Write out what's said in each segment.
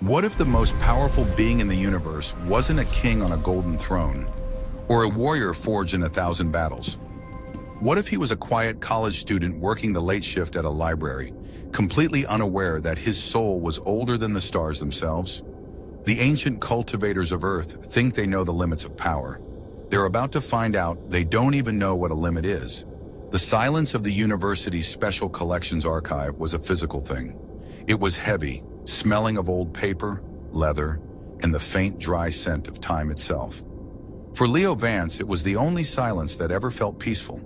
What if the most powerful being in the universe wasn't a king on a golden throne, or a warrior forged in 1,000 battles? What if he was a quiet college student working the late shift at a library, completely unaware that his soul was older than the stars themselves? The ancient cultivators of Earth think they know the limits of power. They're about to find out they don't even know what a limit is. The silence of the university's special collections archive was a physical thing. It was heavy, smelling of old paper, leather, and the faint, dry scent of time itself. For Leo Vance, it was the only silence that ever felt peaceful.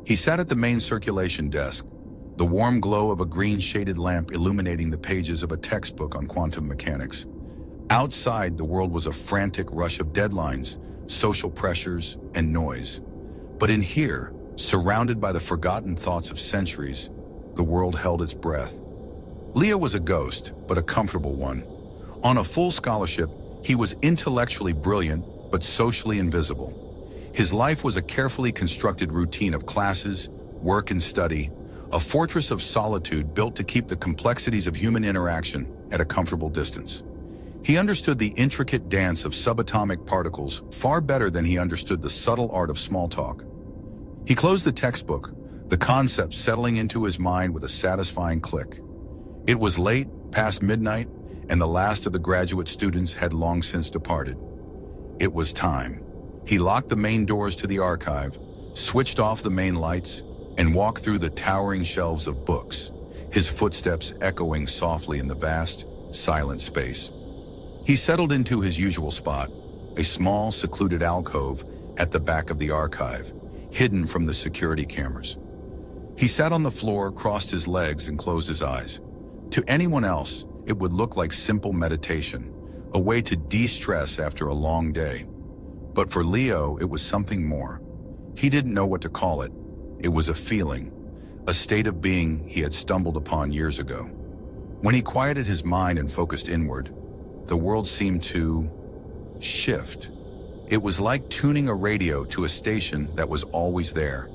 He sat at the main circulation desk, the warm glow of a green-shaded lamp illuminating the pages of a textbook on quantum mechanics. Outside, the world was a frantic rush of deadlines, social pressures, and noise. But in here, surrounded by the forgotten thoughts of centuries, the world held its breath. Leo was a ghost, but a comfortable one. On a full scholarship, he was intellectually brilliant, but socially invisible. His life was a carefully constructed routine of classes, work and study, a fortress of solitude built to keep the complexities of human interaction at a comfortable distance. He understood the intricate dance of subatomic particles far better than he understood the subtle art of small talk. He closed the textbook, the concepts settling into his mind with a satisfying click. It was late, past midnight, and the last of the graduate students had long since departed. It was time. He locked the main doors to the archive, switched off the main lights, and walked through the towering shelves of books, his footsteps echoing softly in the vast, silent space. He settled into his usual spot, a small, secluded alcove at the back of the archive, hidden from the security cameras. He sat on the floor, crossed his legs, and closed his eyes. To anyone else, it would look like simple meditation, a way to de-stress after a long day. But for Leo, it was something more. He didn't know what to call it. It was a feeling, a state of being he had stumbled upon years ago. When he quieted his mind and focused inward, the world seemed to shift. It was like tuning a radio to a station that was always there,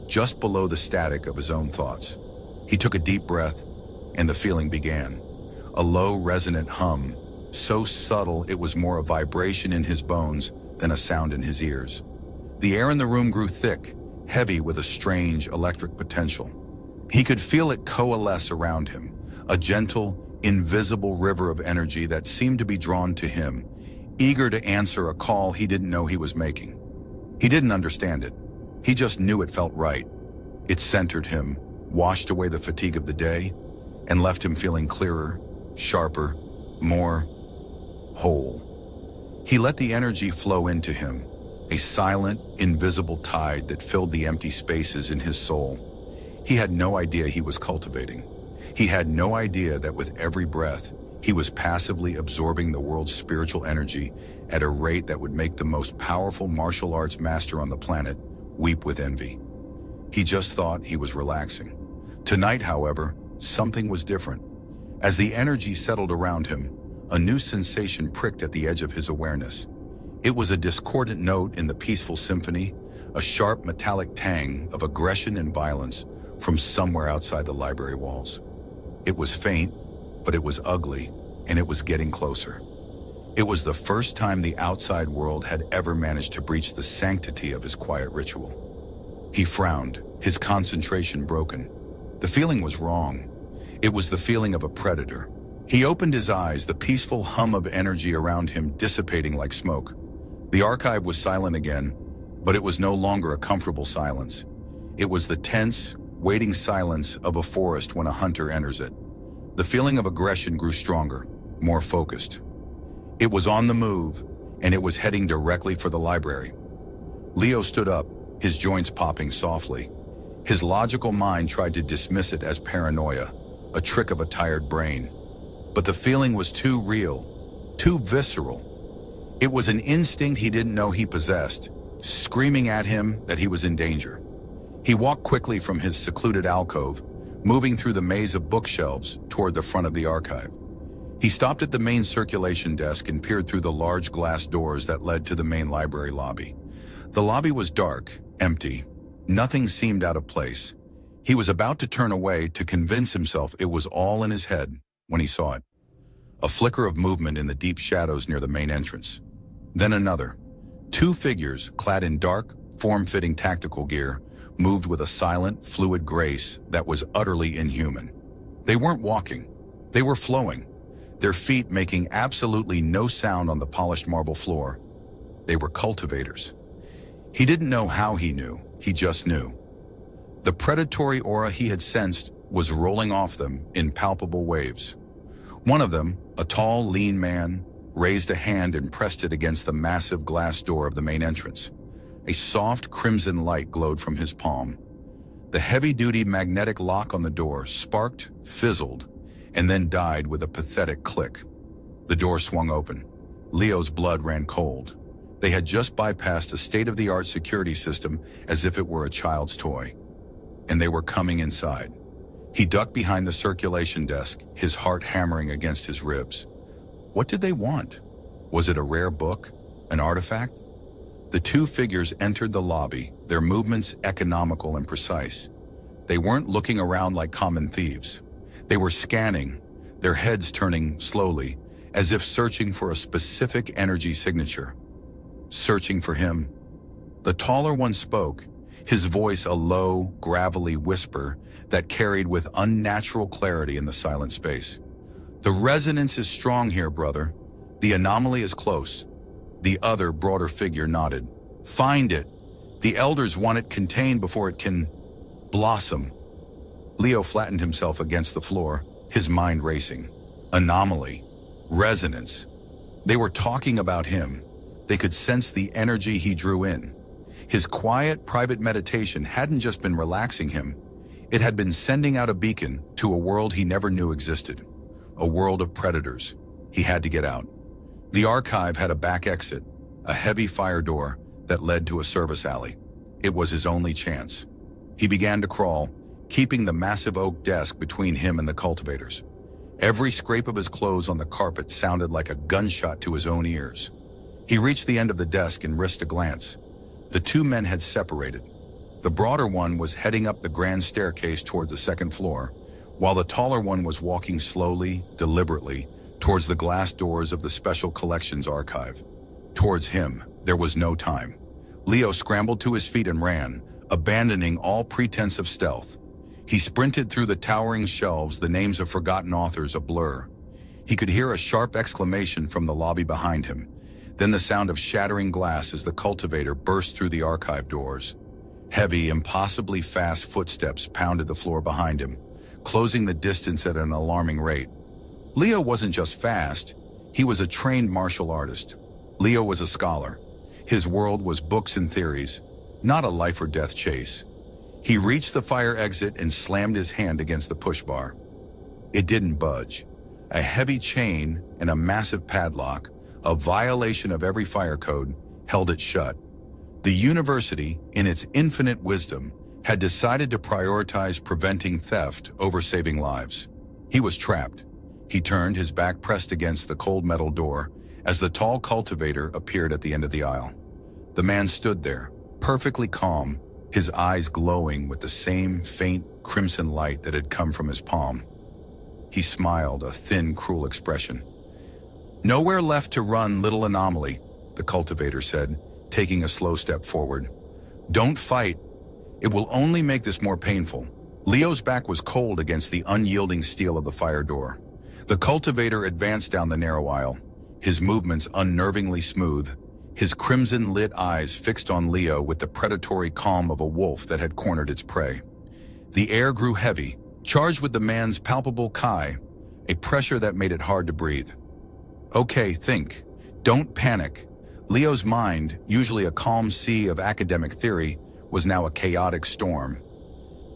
just below the static of his own thoughts. He took a deep breath, and the feeling began. A low, resonant hum, so subtle it was more a vibration in his bones than a sound in his ears. The air in the room grew thick, heavy with a strange electric potential. He could feel it coalesce around him, a gentle, invisible river of energy that seemed to be drawn to him, eager to answer a call he didn't know he was making. He didn't understand it. He just knew it felt right. It centered him, washed away the fatigue of the day, and left him feeling clearer, sharper, more whole. He let the energy flow into him, a silent, invisible tide that filled the empty spaces in his soul. He had no idea he was cultivating. He had no idea that with every breath, he was passively absorbing the world's spiritual energy at a rate that would make the most powerful martial arts master on the planet weep with envy. He just thought he was relaxing. Tonight, however, something was different. As the energy settled around him, a new sensation pricked at the edge of his awareness. It was a discordant note in the peaceful symphony, a sharp metallic tang of aggression and violence from somewhere outside the library walls. It was faint, but it was ugly, and it was getting closer. It was the first time the outside world had ever managed to breach the sanctity of his quiet ritual. He frowned, his concentration broken. The feeling was wrong. It was the feeling of a predator. He opened his eyes, the peaceful hum of energy around him dissipating like smoke. The archive was silent again, but it was no longer a comfortable silence. It was the tense, waiting silence of a forest when a hunter enters it. The feeling of aggression grew stronger, more focused. It was on the move, and it was heading directly for the library. Leo stood up, his joints popping softly. His logical mind tried to dismiss it as paranoia, a trick of a tired brain. But the feeling was too real, too visceral. It was an instinct he didn't know he possessed, screaming at him that he was in danger. He walked quickly from his secluded alcove, moving through the maze of bookshelves toward the front of the archive. He stopped at the main circulation desk and peered through the large glass doors that led to the main library lobby. The lobby was dark, empty. Nothing seemed out of place. He was about to turn away to convince himself it was all in his head when he saw it. a flicker of movement in the deep shadows near the main entrance. Then another. Two figures, clad in dark, form-fitting tactical gear, moved with a silent, fluid grace that was utterly inhuman. They weren't walking. They were flowing, their feet making absolutely no sound on the polished marble floor. They were cultivators. He didn't know how he knew, he just knew. The predatory aura he had sensed was rolling off them in palpable waves. One of them, a tall, lean man, raised a hand and pressed it against the massive glass door of the main entrance. A soft crimson light glowed from his palm. The heavy-duty magnetic lock on the door sparked, fizzled, and then died with a pathetic click. The door swung open. Leo's blood ran cold. They had just bypassed a state-of-the-art security system as if it were a child's toy. And they were coming inside. He ducked behind the circulation desk, his heart hammering against his ribs. What did they want? Was it a rare book? An artifact? The two figures entered the lobby, their movements economical and precise. They weren't looking around like common thieves. They were scanning, their heads turning slowly, as if searching for a specific energy signature. Searching for him. The taller one spoke, his voice a low, gravelly whisper that carried with unnatural clarity in the silent space. The resonance is strong here, brother. The anomaly is close. The other, broader figure nodded. Find it. The elders want it contained before it can blossom. Leo flattened himself against the floor, his mind racing. Anomaly. Resonance. They were talking about him. They could sense the energy he drew in. His quiet, private meditation hadn't just been relaxing him. It had been sending out a beacon to a world he never knew existed. A world of predators. He had to get out. The archive had a back exit, a heavy fire door that led to a service alley. It was his only chance. He began to crawl, keeping the massive oak desk between him and the cultivators. Every scrape of his clothes on the carpet sounded like a gunshot to his own ears. He reached the end of the desk and risked a glance. The two men had separated. The broader one was heading up the grand staircase toward the second floor, while the taller one was walking slowly, deliberately, towards the glass doors of the Special Collections archive. Towards him, there was no time. Leo scrambled to his feet and ran, abandoning all pretense of stealth. He sprinted through the towering shelves, the names of forgotten authors a blur. He could hear a sharp exclamation from the lobby behind him, then the sound of shattering glass as the cultivator burst through the archive doors. Heavy, impossibly fast footsteps pounded the floor behind him, closing the distance at an alarming rate. Leo wasn't just fast, he was a trained martial artist. Leo was a scholar. His world was books and theories, not a life or death chase. He reached the fire exit and slammed his hand against the push bar. It didn't budge. A heavy chain and a massive padlock, a violation of every fire code, held it shut. The university, in its infinite wisdom, had decided to prioritize preventing theft over saving lives. He was trapped. He turned, his back pressed against the cold metal door, as the tall cultivator appeared at the end of the aisle. The man stood there, perfectly calm, his eyes glowing with the same faint crimson light that had come from his palm. He smiled, a thin, cruel expression. "Nowhere left to run, little anomaly," the cultivator said, taking a slow step forward. "Don't fight. It will only make this more painful." Leo's back was cold against the unyielding steel of the fire door. The cultivator advanced down the narrow aisle, his movements unnervingly smooth, his crimson-lit eyes fixed on Leo with the predatory calm of a wolf that had cornered its prey. The air grew heavy, charged with the man's palpable chi, a pressure that made it hard to breathe. "Okay, think. Don't panic." Leo's mind, usually a calm sea of academic theory, was now a chaotic storm.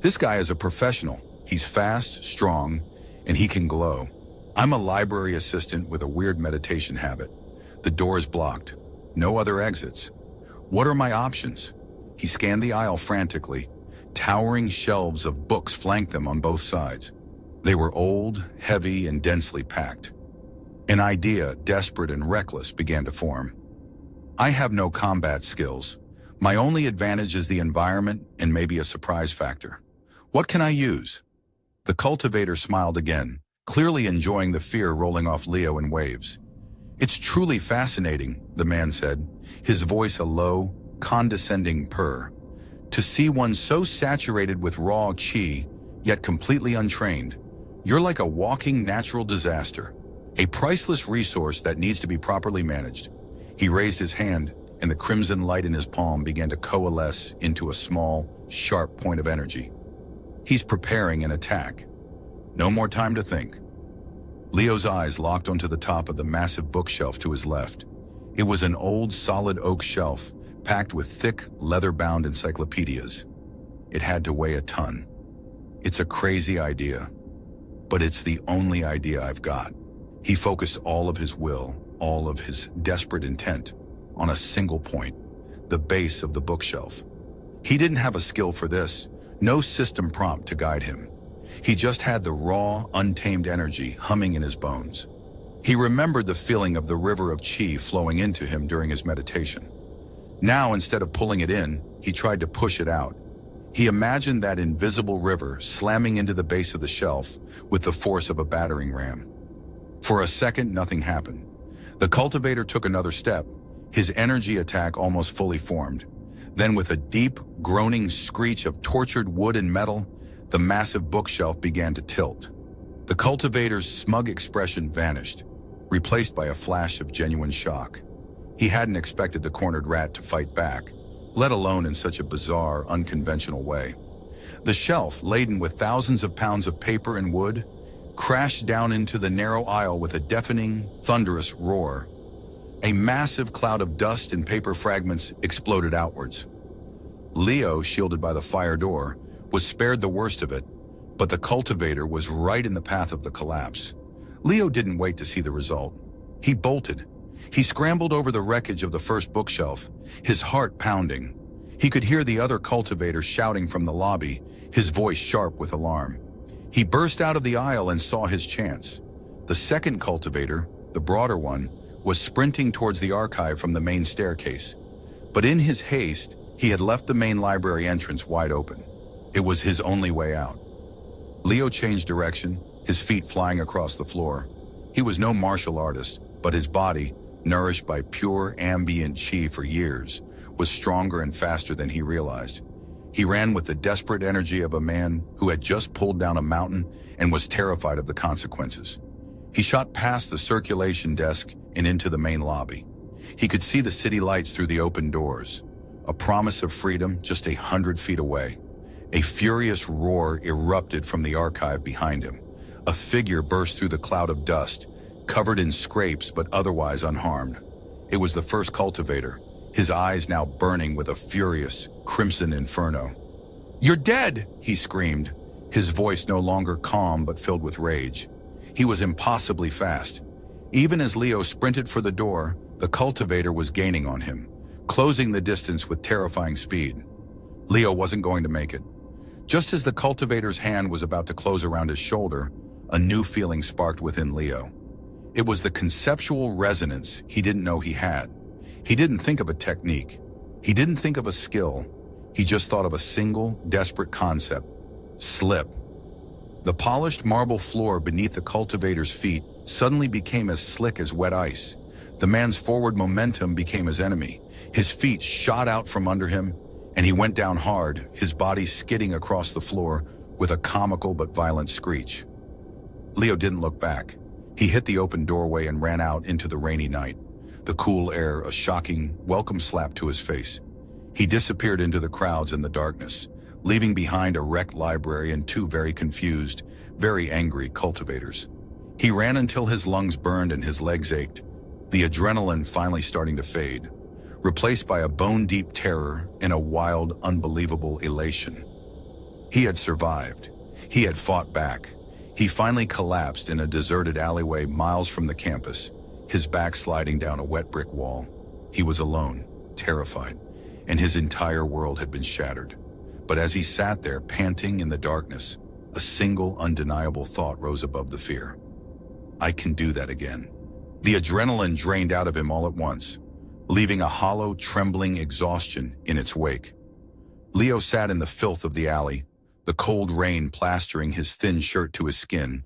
"This guy is a professional. He's fast, strong, and he can glow. I'm a library assistant with a weird meditation habit. The door is blocked. No other exits. What are my options?" He scanned the aisle frantically. Towering shelves of books flanked them on both sides. They were old, heavy, and densely packed. An idea, desperate and reckless, began to form. "I have no combat skills. My only advantage is the environment and maybe a surprise factor. What can I use?" The cultivator smiled again, clearly enjoying the fear rolling off Leo in waves. "It's truly fascinating," the man said, his voice a low, condescending purr. "To see one so saturated with raw chi, yet completely untrained. You're like a walking natural disaster, a priceless resource that needs to be properly managed." He raised his hand, and the crimson light in his palm began to coalesce into a small, sharp point of energy. "He's preparing an attack. No more time to think." Leo's eyes locked onto the top of the massive bookshelf to his left. It was an old, solid oak shelf, packed with thick, leather-bound encyclopedias. It had to weigh a ton. "It's a crazy idea, but it's the only idea I've got." He focused all of his will, all of his desperate intent, on a single point, the base of the bookshelf. He didn't have a skill for this, no system prompt to guide him. He just had the raw, untamed energy humming in his bones. He remembered the feeling of the river of chi flowing into him during his meditation. Now, instead of pulling it in, he tried to push it out. He imagined that invisible river slamming into the base of the shelf with the force of a battering ram. For a second, nothing happened. The cultivator took another step, his energy attack almost fully formed. Then, with a deep, groaning screech of tortured wood and metal, the massive bookshelf began to tilt. The cultivator's smug expression vanished, replaced by a flash of genuine shock. He hadn't expected the cornered rat to fight back, let alone in such a bizarre, unconventional way. The shelf, laden with thousands of pounds of paper and wood, crashed down into the narrow aisle with a deafening, thunderous roar. A massive cloud of dust and paper fragments exploded outwards. Leo, shielded by the fire door, was spared the worst of it, but the cultivator was right in the path of the collapse. Leo didn't wait to see the result. He bolted. He scrambled over the wreckage of the first bookshelf, his heart pounding. He could hear the other cultivator shouting from the lobby, his voice sharp with alarm. He burst out of the aisle and saw his chance. The second cultivator, the broader one, was sprinting towards the archive from the main staircase. But in his haste, he had left the main library entrance wide open. It was his only way out. Leo changed direction, his feet flying across the floor. He was no martial artist, but his body, nourished by pure ambient chi for years, was stronger and faster than he realized. He ran with the desperate energy of a man who had just pulled down a mountain and was terrified of the consequences. He shot past the circulation desk and into the main lobby. He could see the city lights through the open doors, a promise of freedom just 100 feet away. A furious roar erupted from the archive behind him. A figure burst through the cloud of dust, covered in scrapes but otherwise unharmed. It was the first cultivator, his eyes now burning with a furious, crimson inferno. "You're dead!" he screamed, his voice no longer calm but filled with rage. He was impossibly fast. Even as Leo sprinted for the door, the cultivator was gaining on him, closing the distance with terrifying speed. Leo wasn't going to make it. Just as the cultivator's hand was about to close around his shoulder, a new feeling sparked within Leo. It was the conceptual resonance he didn't know he had. He didn't think of a technique. He didn't think of a skill. He just thought of a single, desperate concept: slip. The polished marble floor beneath the cultivator's feet suddenly became as slick as wet ice. The man's forward momentum became his enemy. His feet shot out from under him, and he went down hard, his body skidding across the floor with a comical but violent screech. Leo didn't look back. He hit the open doorway and ran out into the rainy night, the cool air a shocking, welcome slap to his face. He disappeared into the crowds in the darkness, leaving behind a wrecked library and two very confused, very angry cultivators. He ran until his lungs burned and his legs ached, the adrenaline finally starting to fade, replaced by a bone-deep terror and a wild, unbelievable elation. He had survived. He had fought back. He finally collapsed in a deserted alleyway miles from the campus, his back sliding down a wet brick wall. He was alone, terrified, and his entire world had been shattered. But as he sat there, panting in the darkness, a single, undeniable thought rose above the fear. I can do that again. The adrenaline drained out of him all at once, leaving a hollow, trembling exhaustion in its wake. Leo sat in the filth of the alley, the cold rain plastering his thin shirt to his skin,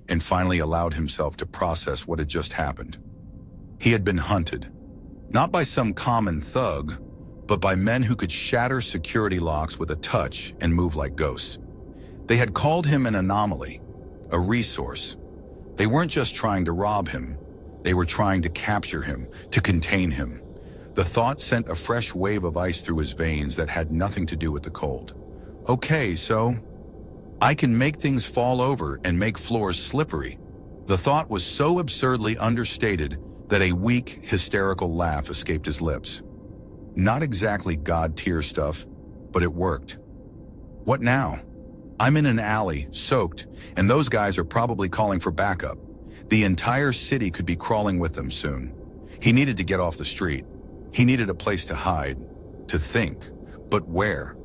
and finally allowed himself to process what had just happened. He had been hunted, not by some common thug, but by men who could shatter security locks with a touch and move like ghosts. They had called him an anomaly, a resource. They weren't just trying to rob him, they were trying to capture him, to contain him. The thought sent a fresh wave of ice through his veins that had nothing to do with the cold. Okay, so I can make things fall over and make floors slippery. The thought was so absurdly understated that a weak, hysterical laugh escaped his lips. Not exactly God-tier stuff, but it worked. What now? I'm in an alley, soaked, and those guys are probably calling for backup. The entire city could be crawling with them soon. He needed to get off the street. He needed a place to hide, to think. But where?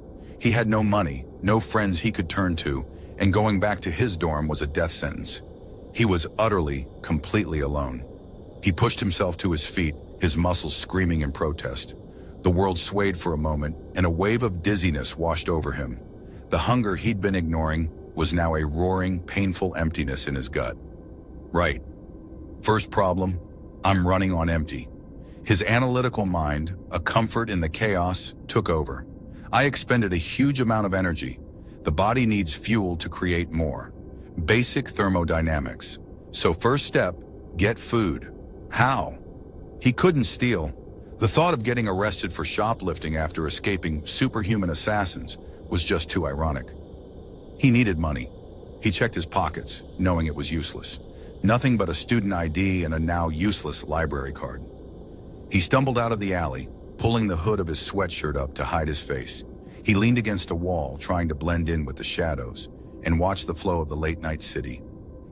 He had no money, no friends he could turn to, and going back to his dorm was a death sentence. He was utterly, completely alone. He pushed himself to his feet, his muscles screaming in protest. The world swayed for a moment, and a wave of dizziness washed over him. The hunger he'd been ignoring was now a roaring, painful emptiness in his gut. Right. First problem, I'm running on empty. His analytical mind, a comfort in the chaos, took over. I expended a huge amount of energy. The body needs fuel to create more. Basic thermodynamics. So first step, get food. How? He couldn't steal. The thought of getting arrested for shoplifting after escaping superhuman assassins was just too ironic. He needed money. He checked his pockets, knowing it was useless. Nothing but a student ID and a now useless library card. He stumbled out of the alley, pulling the hood of his sweatshirt up to hide his face. He leaned against a wall, trying to blend in with the shadows, and watched the flow of the late-night city.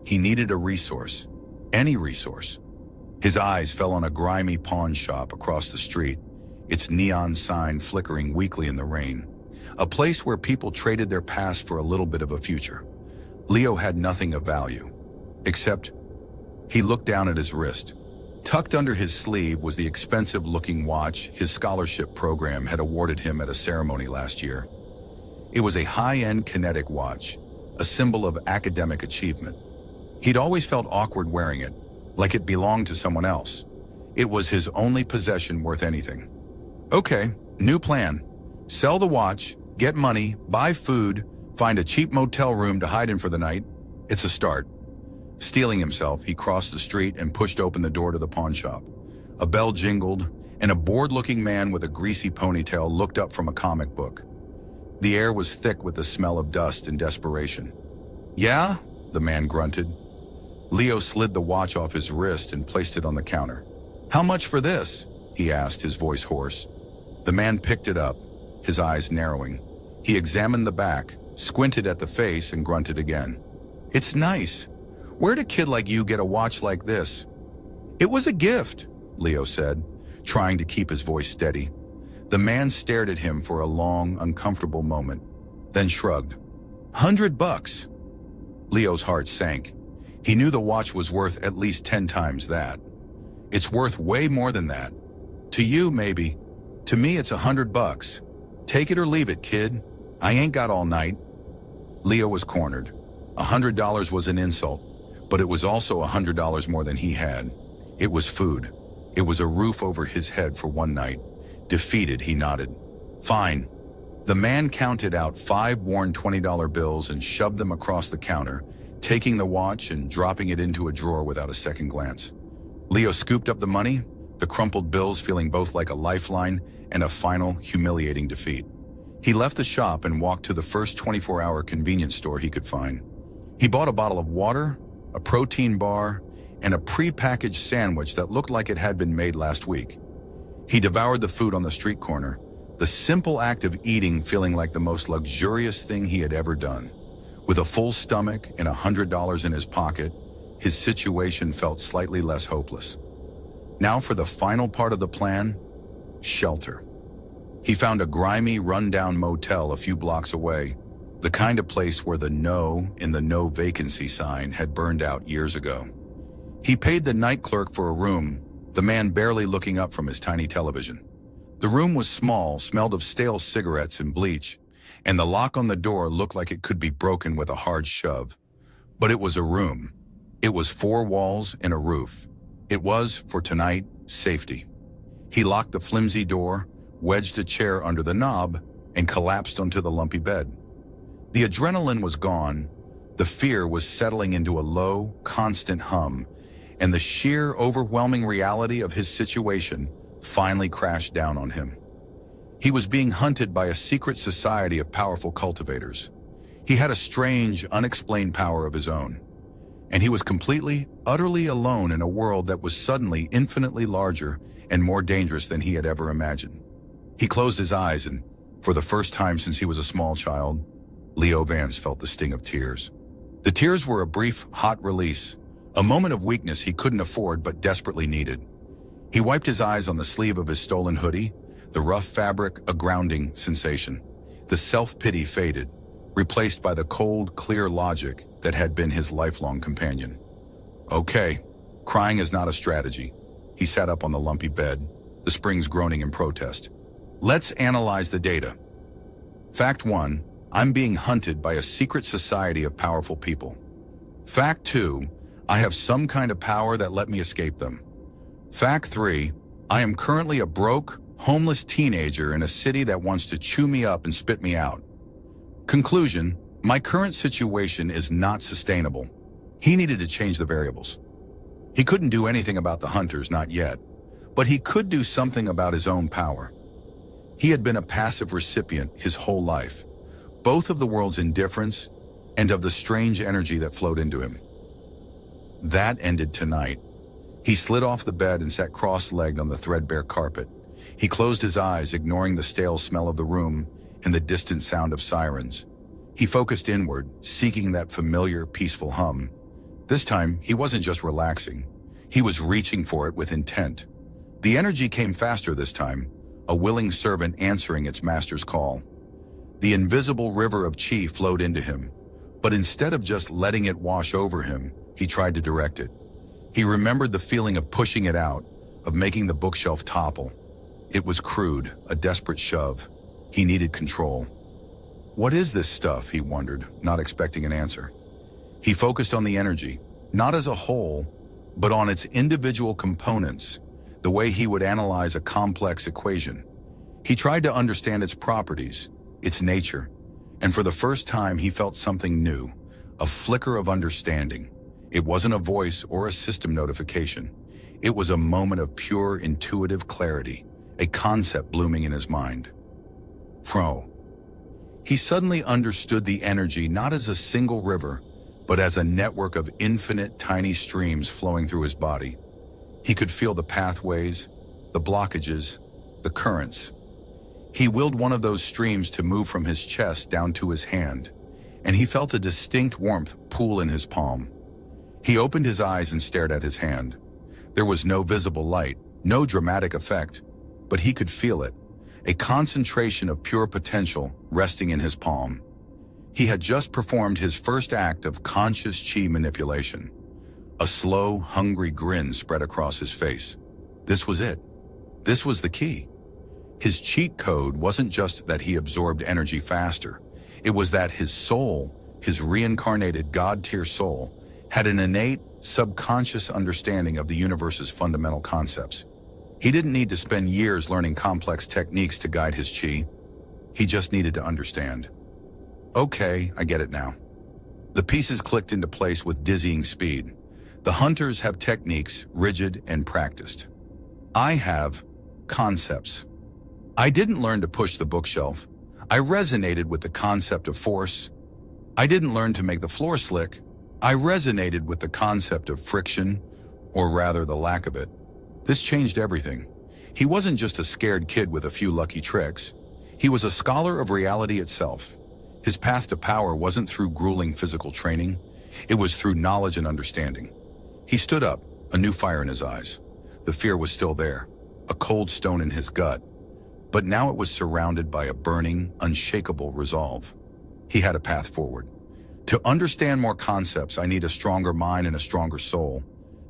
He needed a resource, any resource. His eyes fell on a grimy pawn shop across the street, its neon sign flickering weakly in the rain. A place where people traded their past for a little bit of a future. Leo had nothing of value, except he looked down at his wrist. Tucked under his sleeve was the expensive-looking watch his scholarship program had awarded him at a ceremony last year. It was a high-end kinetic watch, a symbol of academic achievement. He'd always felt awkward wearing it, like it belonged to someone else. It was his only possession worth anything. Okay, new plan. Sell the watch, get money, buy food, find a cheap motel room to hide in for the night. It's a start. Steeling himself, he crossed the street and pushed open the door to the pawn shop. A bell jingled, and a bored-looking man with a greasy ponytail looked up from a comic book. The air was thick with the smell of dust and desperation. Yeah? The man grunted. Leo slid the watch off his wrist and placed it on the counter. How much for this? He asked, his voice hoarse. The man picked it up, his eyes narrowing. He examined the back, squinted at the face, and grunted again. It's nice. Where'd a kid like you get a watch like this? It was a gift, Leo said, trying to keep his voice steady. The man stared at him for a long, uncomfortable moment, then shrugged. $100. Leo's heart sank. He knew the watch was worth at least 10 times that. It's worth way more than that. To you, maybe. To me, it's $100. Take it or leave it, kid. I ain't got all night. Leo was cornered. $100 was an insult, but it was also $100 more than he had. It was food. It was a roof over his head for one night. Defeated, he nodded. Fine. The man counted out 5 worn $20 bills and shoved them across the counter, taking the watch and dropping it into a drawer without a second glance. Leo scooped up the money, the crumpled bills feeling both like a lifeline and a final, humiliating defeat. He left the shop and walked to the first 24-hour convenience store he could find. He bought a bottle of water, a protein bar, and a pre-packaged sandwich that looked like it had been made last week. He devoured the food on the street corner, the simple act of eating feeling like the most luxurious thing he had ever done. With a full stomach and $100 in his pocket, his situation felt slightly less hopeless. Now for the final part of the plan, shelter. He found a grimy, run-down motel a few blocks away, the kind of place where the "No" in the "No vacancy" sign had burned out years ago. He paid the night clerk for a room, the man barely looking up from his tiny television. The room was small, smelled of stale cigarettes and bleach, and the lock on the door looked like it could be broken with a hard shove. But it was a room, It was 4 walls and a roof. It was, for tonight, safety. He locked the flimsy door, wedged a chair under the knob, and collapsed onto the lumpy bed. The adrenaline was gone, the fear was settling into a low, constant hum, and the sheer, overwhelming reality of his situation finally crashed down on him. He was being hunted by a secret society of powerful cultivators. He had a strange, unexplained power of his own, and he was completely, utterly alone in a world that was suddenly infinitely larger and more dangerous than he had ever imagined. He closed his eyes and, for the first time since he was a small child, Leo Vance felt the sting of tears. The tears were a brief, hot release, a moment of weakness he couldn't afford but desperately needed. He wiped his eyes on the sleeve of his stolen hoodie, the rough fabric a grounding sensation. The self-pity faded, replaced by the cold, clear logic that had been his lifelong companion. Okay, crying is not a strategy. He sat up on the lumpy bed, the springs groaning in protest. Let's analyze the data. Fact 1, I'm being hunted by a secret society of powerful people. Fact 2, I have some kind of power that let me escape them. Fact 3, I am currently a broke, homeless teenager in a city that wants to chew me up and spit me out. Conclusion, my current situation is not sustainable. He needed to change the variables. He couldn't do anything about the hunters, not yet, but he could do something about his own power. He had been a passive recipient his whole life, both of the world's indifference and of the strange energy that flowed into him. That ended tonight. He slid off the bed and sat cross-legged on the threadbare carpet. He closed his eyes, ignoring the stale smell of the room and the distant sound of sirens. He focused inward, seeking that familiar, peaceful hum. This time, he wasn't just relaxing. He was reaching for it with intent. The energy came faster this time, a willing servant answering its master's call. The invisible river of chi flowed into him, but instead of just letting it wash over him, he tried to direct it. He remembered the feeling of pushing it out, of making the bookshelf topple. It was crude, a desperate shove. He needed control. What is this stuff, he wondered, not expecting an answer. He focused on the energy, not as a whole, but on its individual components, the way he would analyze a complex equation. He tried to understand its properties, its nature, and for the first time he felt something new, a flicker of understanding. It wasn't a voice or a system notification. It was a moment of pure intuitive clarity, a concept blooming in his mind. Pro. He suddenly understood the energy not as a single river, but as a network of infinite tiny streams flowing through his body. He could feel the pathways, the blockages, the currents. He willed one of those streams to move from his chest down to his hand, and he felt a distinct warmth pool in his palm. He opened his eyes and stared at his hand. There was no visible light, no dramatic effect, but he could feel it, a concentration of pure potential resting in his palm. He had just performed his first act of conscious chi manipulation. A slow, hungry grin spread across his face. This was it. This was the key. His cheat code wasn't just that he absorbed energy faster. It was that his soul, his reincarnated God-tier soul, had an innate, subconscious understanding of the universe's fundamental concepts. He didn't need to spend years learning complex techniques to guide his chi. He just needed to understand. Okay, I get it now. The pieces clicked into place with dizzying speed. The hunters have techniques, rigid and practiced. I have concepts. I didn't learn to push the bookshelf. I resonated with the concept of force. I didn't learn to make the floor slick. I resonated with the concept of friction, or rather the lack of it. This changed everything. He wasn't just a scared kid with a few lucky tricks. He was a scholar of reality itself. His path to power wasn't through grueling physical training. It was through knowledge and understanding. He stood up, a new fire in his eyes. The fear was still there, a cold stone in his gut. But now it was surrounded by a burning, unshakable resolve. He had a path forward. To understand more concepts, I need a stronger mind and a stronger soul.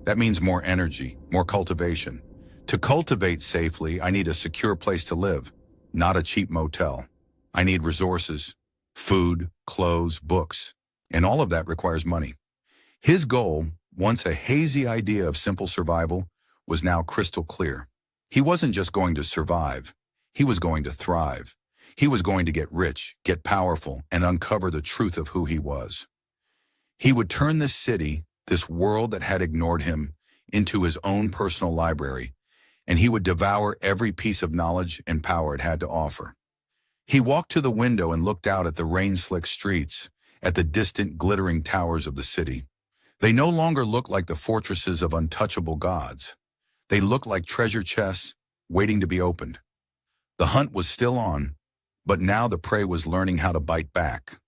That means more energy, more cultivation. To cultivate safely, I need a secure place to live, not a cheap motel. I need resources, food, clothes, books, and all of that requires money. His goal, once a hazy idea of simple survival, was now crystal clear. He wasn't just going to survive, he was going to thrive. He was going to get rich, get powerful, and uncover the truth of who he was. He would turn this city, this world that had ignored him, into his own personal library, and he would devour every piece of knowledge and power it had to offer. He walked to the window and looked out at the rain-slick streets, at the distant, glittering towers of the city. They no longer looked like the fortresses of untouchable gods. They looked like treasure chests waiting to be opened. The hunt was still on, but now the prey was learning how to bite back.